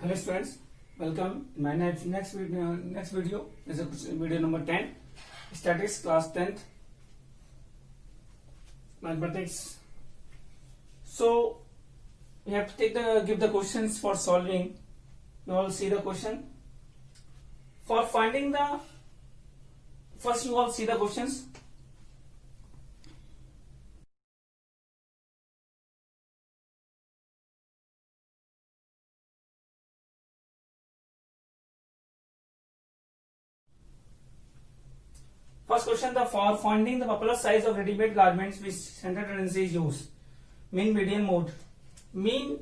Hello students, welcome. My next video is video number 10, statistics class 10th, mathematics. So we have to give the questions for solving. You all see the question. For finding the first, you all see the questions. First question, for finding the popular size of ready-made garments which central tendency is used. Mean, median, mode. Mean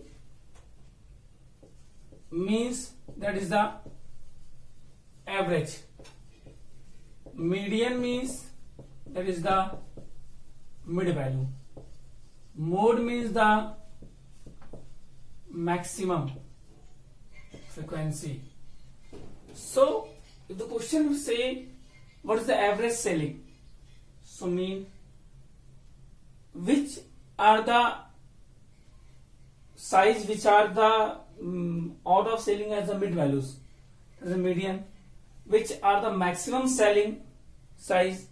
means that is the average. Median means that is the mid value. Mode means the maximum frequency. So if the question will say what is the average selling, so mean which are the size which are the out of selling as the mid values, that is the median. Which are the maximum selling size,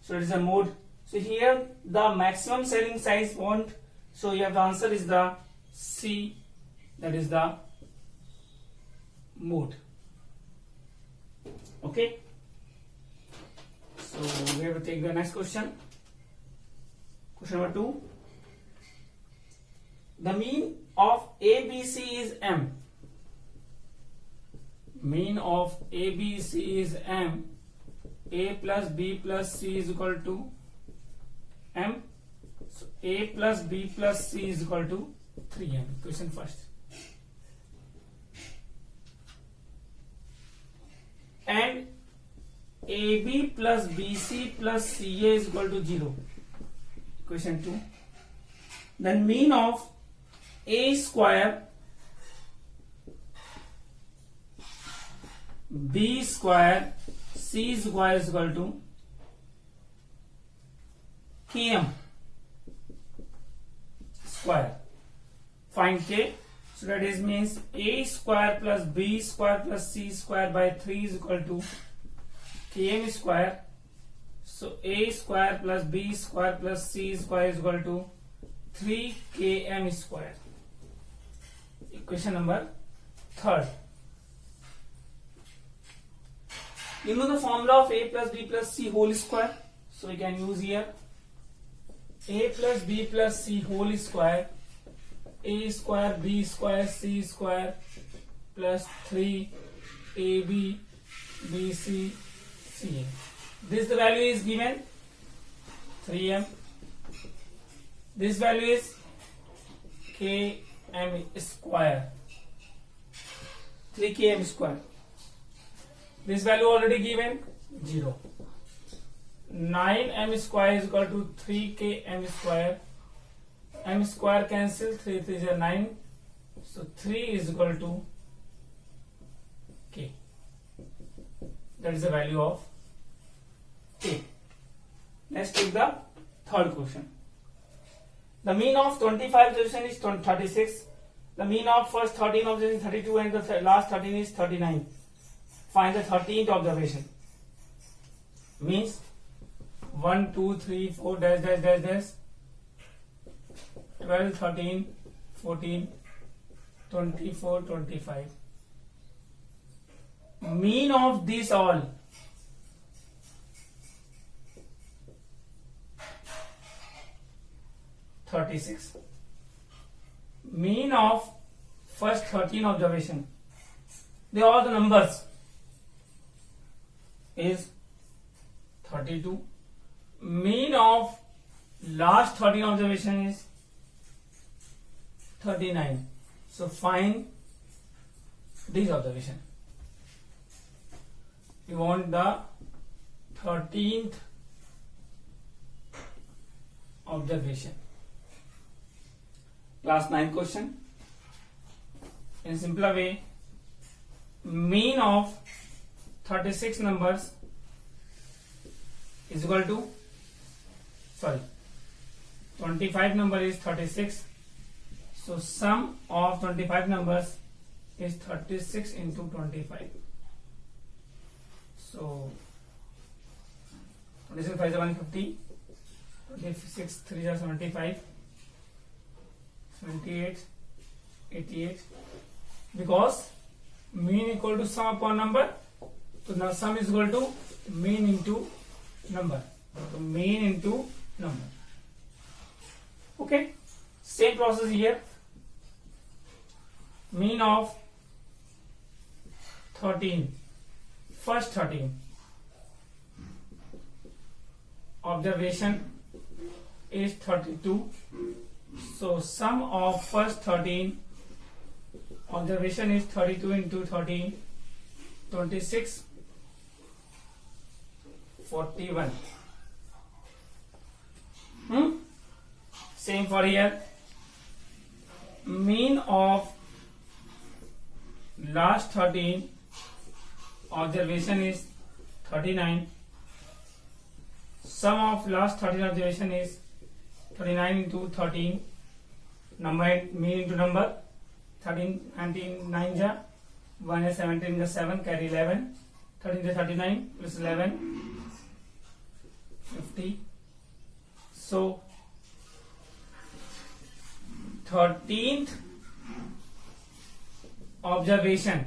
so it is a mode. So here the maximum selling size want, so here the answer is the C, that is the mode. Okay, so we have to take the next question. Question number 2. The mean of ABC is M. Mean of ABC is M. A plus B plus C is equal to M. So A plus B plus C is equal to 3M. Question first. And AB plus BC plus CA is equal to 0. Question 2. Then mean of A square, B square, C square is equal to KM square. Find K. So that is means A square plus B square plus C square by 3 is equal to KM square. So A square plus B square plus C square is equal to 3 KM square. Equation number 3rd. You know the formula of A plus B plus C whole square, so we can use here A plus B plus C whole square, A square B square C square plus 3 AB BC CA. This the value is given 3M. This value is KM square, 3 KM square. This value already given 0. 9M square is equal to 3 KM square. M square cancel, 3 3 is 9. So 3 is equal to K. That is the value of K. Let's take the third question. The mean of 25 observation is 36. The mean of first 13 observation is 32 and the last 13 is 39. Find the 13th observation. Means 1, 2, 3, 4, dash, dash, dash, dash, 12, 13, 14, 24, 25. Mean of these all. (36). Mean of first 13 observation. They are the numbers. Is 32. Mean of last 13 observation is 39. So find this observation. You want the 13th observation. Class 9 question. In simpler way, mean of 36 numbers is equal to 25 number is 36. So sum of 25 numbers is 36 into 25. So 26 5 is 150, 26 3 is 75, 78, 88. Because mean equal to sum upon number, so now sum is equal to mean into number. So mean into number. Okay, same process here. Mean of 13, first 13. Observation is 32. So sum of first 13 observation is 32 into 13, 26, 41. Same for here. Mean of last 13 observation is 39. Sum of last 13 observation is 39 into 13. Number mean into number. 13 19 9 ja 1 is 17 is 7, carry 11, 13 is 39 plus 11 50. So 13th observation,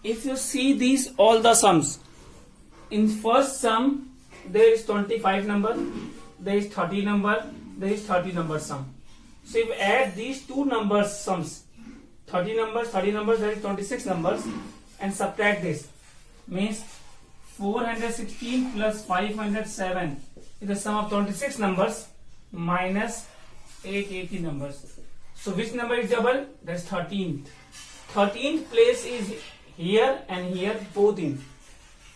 if you see these all the sums, in first sum there is 25 number, there is 30 number, there is 30 number sum. So if you add these two numbers sums, 30 numbers, there is 26 numbers, and subtract this, means 416 plus 507 is the sum of 26 numbers minus 880 numbers. So which number is double? That is 13th. 13th place is here and here, both in,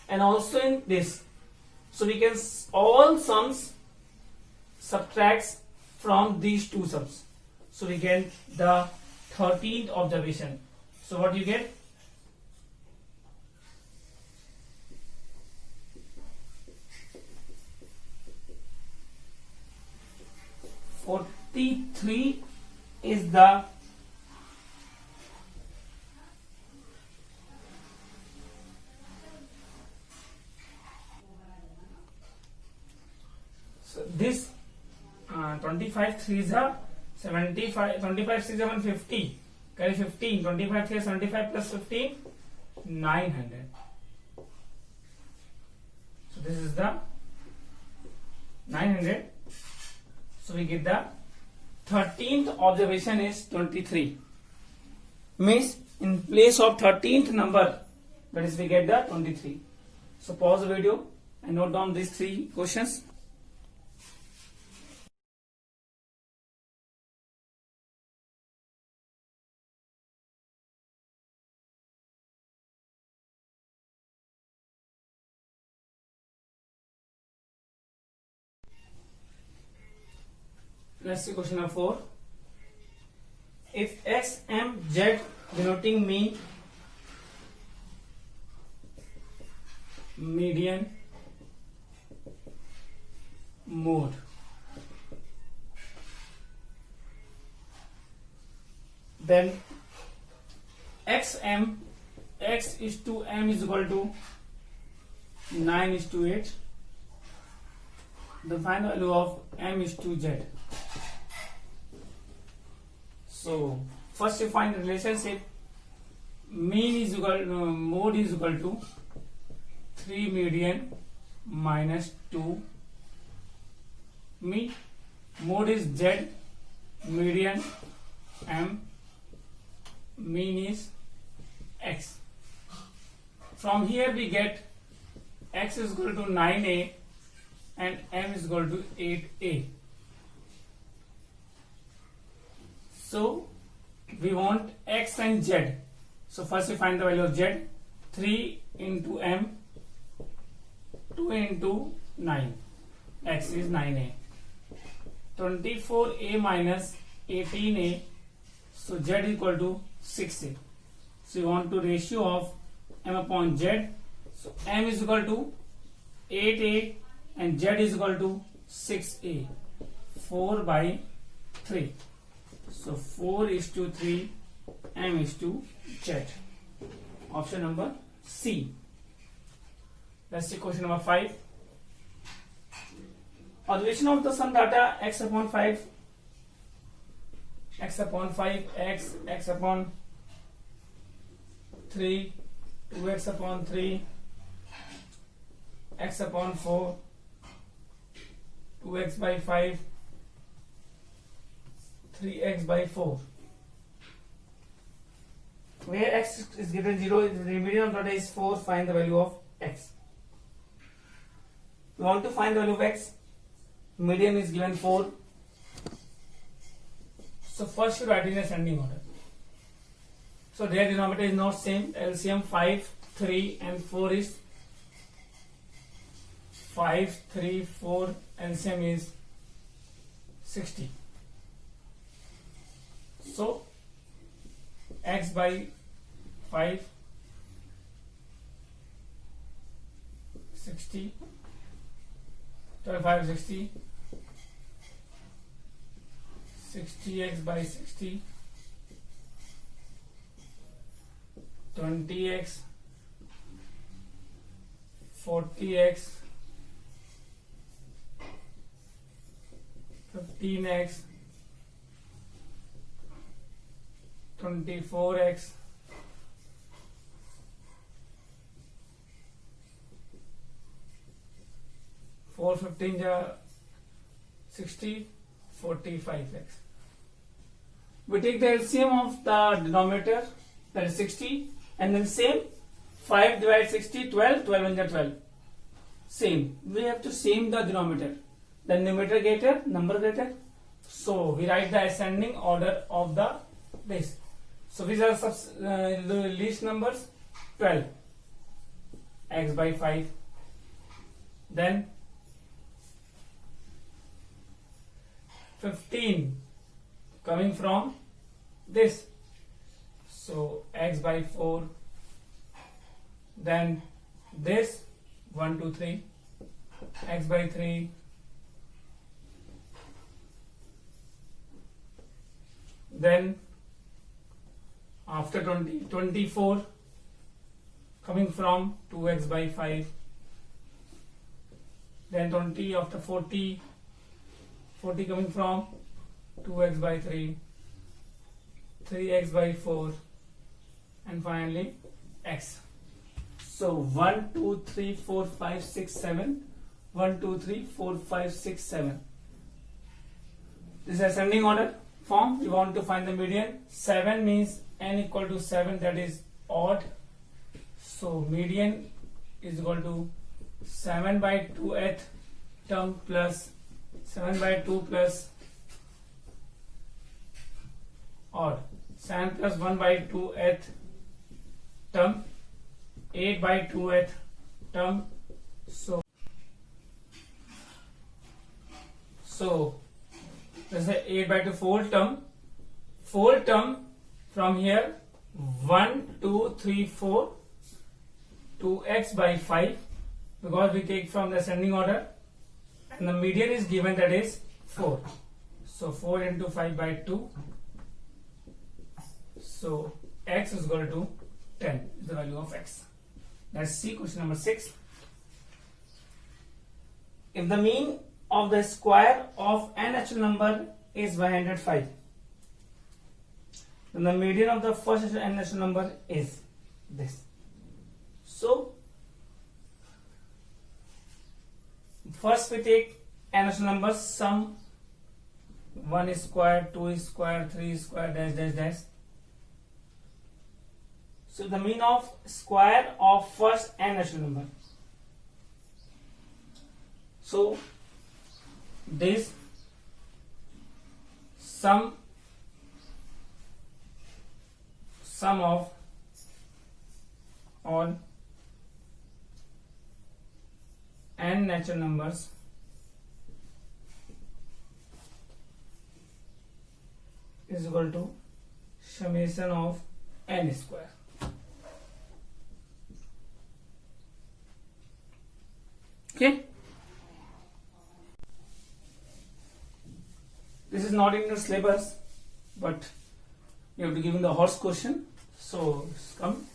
and also in this. So we can all sums subtracts from these two sums. So we get the 13th observation. So what you get? (43) is the this 25 3 is a 75, 25 6 is 150, carry 15, 25 3 is 75 plus 15, 900. So this is the 900. So we get the 13th observation is 23. Means in place of 13th number, that is we get the 23. So pause the video and note down these three questions. Let's see question number 4. If X, M, Z denoting mean, median, mode, then X is to M is equal to 9 is to 8. The final value of M is to Z. So first you find the relationship. Mean is equal mode is equal to 3 median minus 2 mean. Mode is Z, median M, mean is X. From here we get X is equal to 9A and M is equal to 8A. So we want X and Z. So first we find the value of Z. 3 into M, 2 into 9. X is 9A. 24A minus 18A. So Z is equal to 6A. So you want to ratio of M upon Z. So M is equal to 8A and Z is equal to 6A. 4 by 3. So 4 is to 3 m is to z. Option number C. Let's see question number 5. Observation of the sum data x upon 5, x upon 5, x upon 3, 2x upon 3, x upon 4, 2x by 5, 3x by 4. Where x is greater than 0, the median of data is 4, find the value of x. We want to find the value of x. Median is given 4. So first you write in ascending order. So their denominator is not same. LCM 5, 3 and 4 is 5, 3, 4. LCM is 60. So x by 5, 60, 25, 60, 60x by 60, 20x, 40x, 15x, 24x, 4 15 60, 45x. We take the LCM of the denominator, that is 60, and then same 5 divided 60, 12, 12 and 12. Same. We have to same the denominator. The numerator greater, number greater. So we write the ascending order of the base. So these are the least numbers. 12, x by 5. Then 15 coming from this, so x by 4. Then this 1 2 3, x by 3. Then after 20, 24 coming from 2x by 5. Then 20 after 40, 40 coming from 2x by 3, 3x by 4, and finally x. So 1 2 3 4 5 6 7, 1 2 3 4 5 6 7. This is ascending order form. We want to find the median. 7 means n equal to 7, that is odd. So median is equal to 7 by 2th term plus 7 by 2 plus odd, 7 plus 1 by 2th term, 8 by 2th term. So let's say 8 by 2 four term from here, 1 2 3 4, 2x by 5, because we take from the ascending order, and the median is given, that is 4. So 4 into 5 by 2. So x is equal to 10 is the value of x. Let's see question number 6. If the mean of the square of n natural number is 105, then the median of the first n natural number is this. So first we take n natural numbers, sum 1 is square, 2 is square, 3 is square, dash dash dash. So the mean of square of first n natural number. So this sum of all n natural numbers is equal to summation of n square. Okay, this is not in your syllabus, but You have to give in the horse question. So come.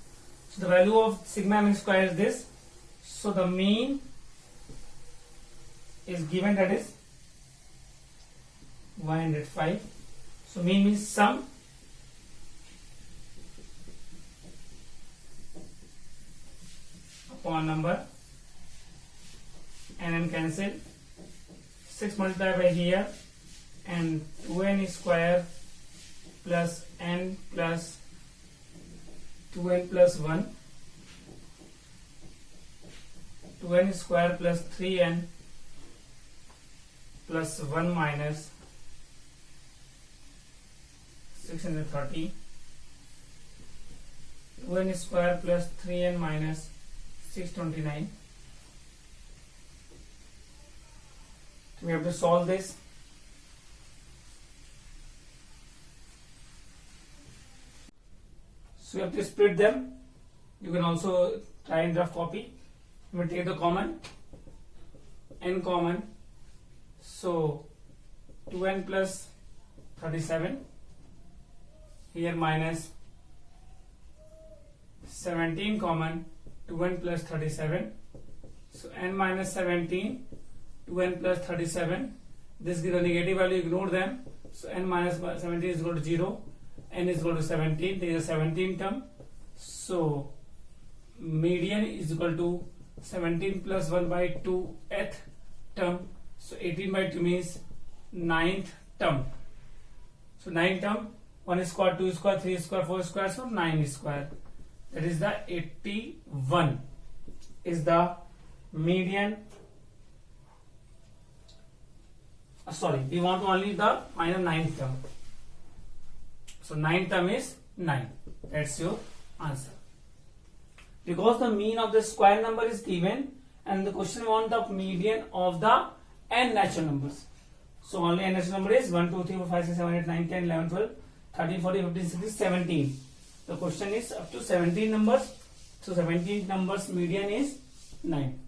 So the value of sigma mean square is this. So the mean is given, that is 105. So mean means sum upon number, and then cancel. 6 multiplied by here, and 2n square plus n plus 2n plus 1, 2n square plus 3n plus 1 minus 630, 2n square plus 3n minus 629. We have to solve this. So we have to split them. You can also try and rough copy. We take the common, n common. So 2n plus 37 here minus 17 common, 2n plus 37. So n minus 17, 2n plus 37. This gives a negative value, ignore them. So n minus 17 is equal to 0, n is equal to 17. There is a 17 term. So median is equal to 17 plus 1 by 2 th term. So 18 by 2 means 9th term. So 9th term, 1 square, 2 square, 3 square, 4 square, so 9 square. That is the 81 is the median. Sorry, we want only the final 9th term. So 9th term is 9. That's your answer. Because the mean of the square number is given and the question wants the median of the n natural numbers. So only n natural number is 1, 2, 3, 4, 5, 6, 7, 8, 9, 10, 11, 12, 13, 14, 15, 16, 17. The question is up to 17 numbers. So 17 numbers median is 9.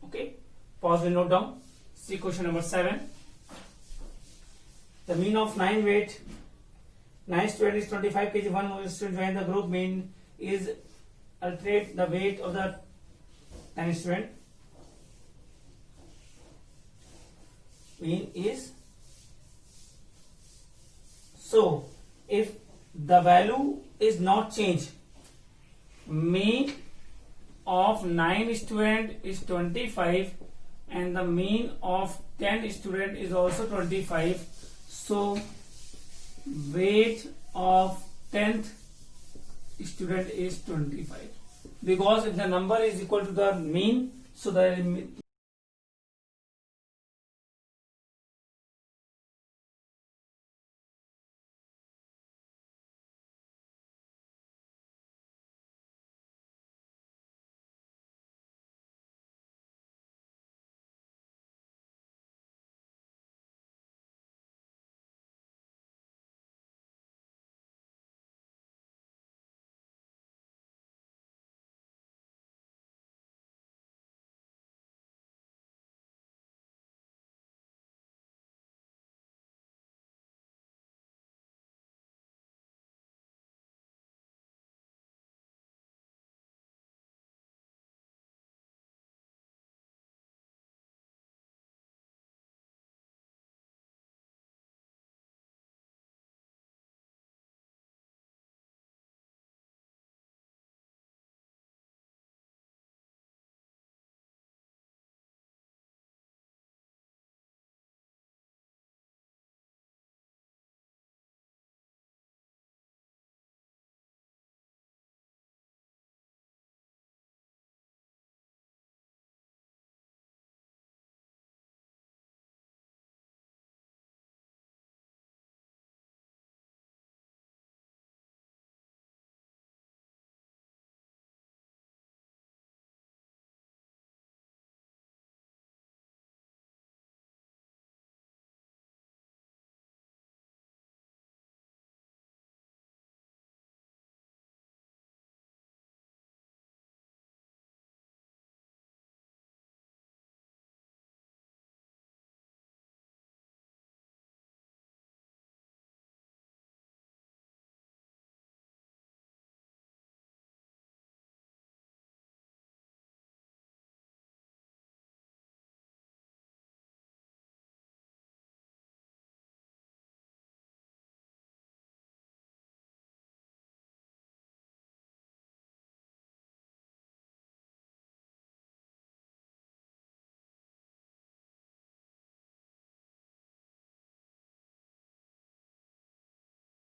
Okay. Pause and note down. See question number 7. The mean of 9 weight, 9 student is 25 kg. 1 more student join the group. Mean is alterate the weight of the 9 student. Mean is, so if the value is not changed, mean of 9 student is 25 and the mean of 10 student is also 25. So weight of 10th student is 25, because if the number is equal to the mean, so the